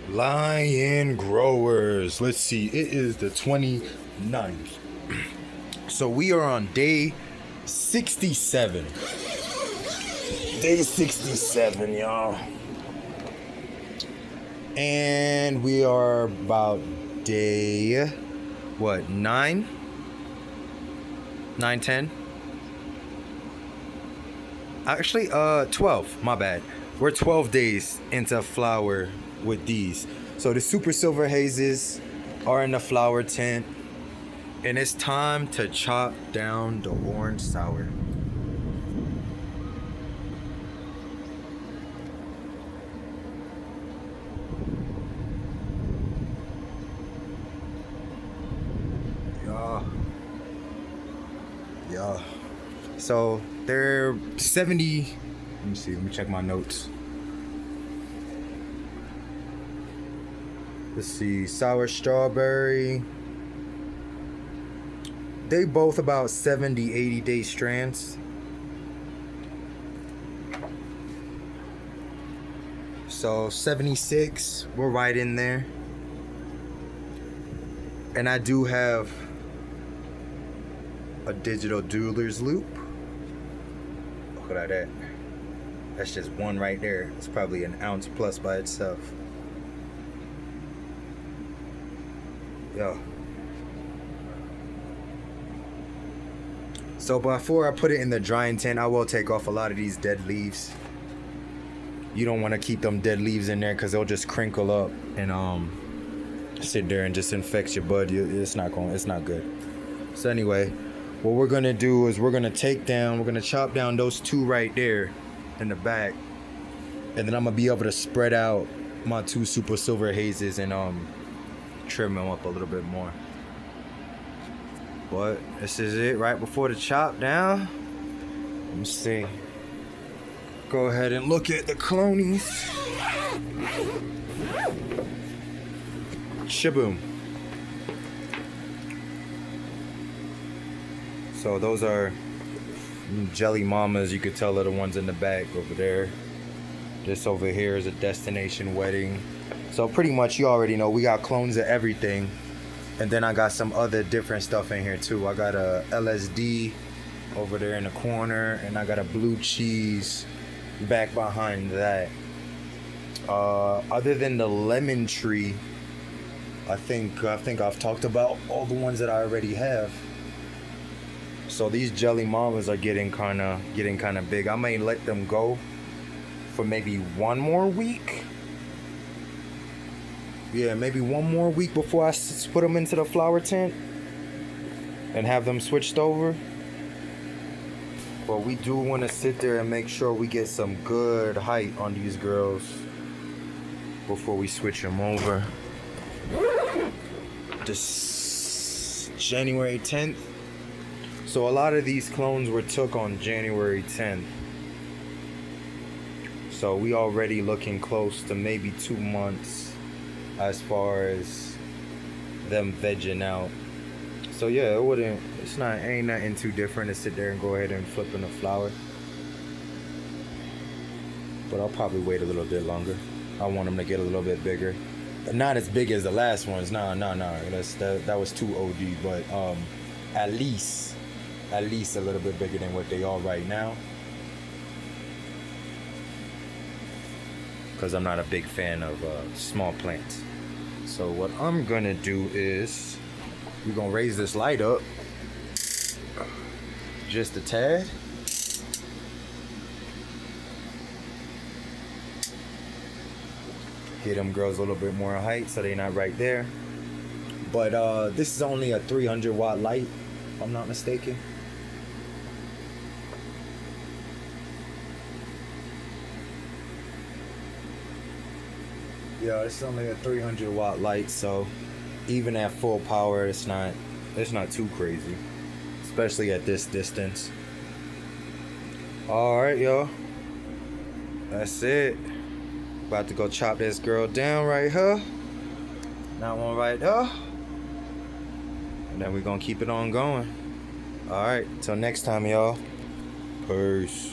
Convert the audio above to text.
Lion growers. Let's see. It is the 29th. So we are on day 67. Day 67, y'all. And we are about day, what, 9? 9, 10? Actually, 12, my bad. We're 12 days into flower with these. So the super silver hazes are in the flower tent. And it's time to chop down the orange sour. Yeah. So they're 70. Let me see. Let me check my notes. Let's see. Sour strawberry. They both about 70, 80 day strands. So 76. We're right in there. And I do have a digital jeweler's loop. Look at that. That's just one right there. It's probably an ounce plus by itself. Yeah. So before I put it in the drying tent, I will take off a lot of these dead leaves. You don't want to keep them dead leaves in there because they'll just crinkle up and sit there and just infect your bud. It's not good. So anyway, what we're gonna do is we're gonna chop down those two right there in the back, and then I'm gonna be able to spread out my two super silver hazes and trim them up a little bit more. But this is it right before the chop down. Let me see. Go ahead and look at the clonies. Shaboom. So those are jelly mamas. You could tell are the ones in the back over there. This over here is a destination wedding. So pretty much you already know we got clones of everything. And then I got some other different stuff in here too. I got a LSD over there in the corner, and I got a blue cheese back behind that. Other than the lemon tree, I think I've talked about all the ones that I already have. So these jelly mamas are getting kind of big. I may let them go for maybe one more week. Yeah, maybe one more week before I put them into the flower tent and have them switched over. But we do want to sit there and make sure we get some good height on these girls before we switch them over. This January 10th. So a lot of these clones were took on January 10th. So we already looking close to maybe 2 months as far as them vegging out. So yeah, ain't nothing too different to sit there and go ahead and flip in the flower. But I'll probably wait a little bit longer. I want them to get a little bit bigger. Not as big as the last ones. No. That was too OD, but at least a little bit bigger than what they are right now. Because I'm not a big fan of small plants. So what I'm gonna do is we're gonna raise this light up just a tad. Get them girls a little bit more height so they're not right there. But this is only a 300 watt light, if I'm not mistaken. Yeah, it's only a 300 watt light, so even at full power, it's not too crazy, especially at this distance. All right, y'all. That's it. About to go chop this girl down right here. That one right there. And then we're gonna keep it on going. All right, till next time, y'all. Peace.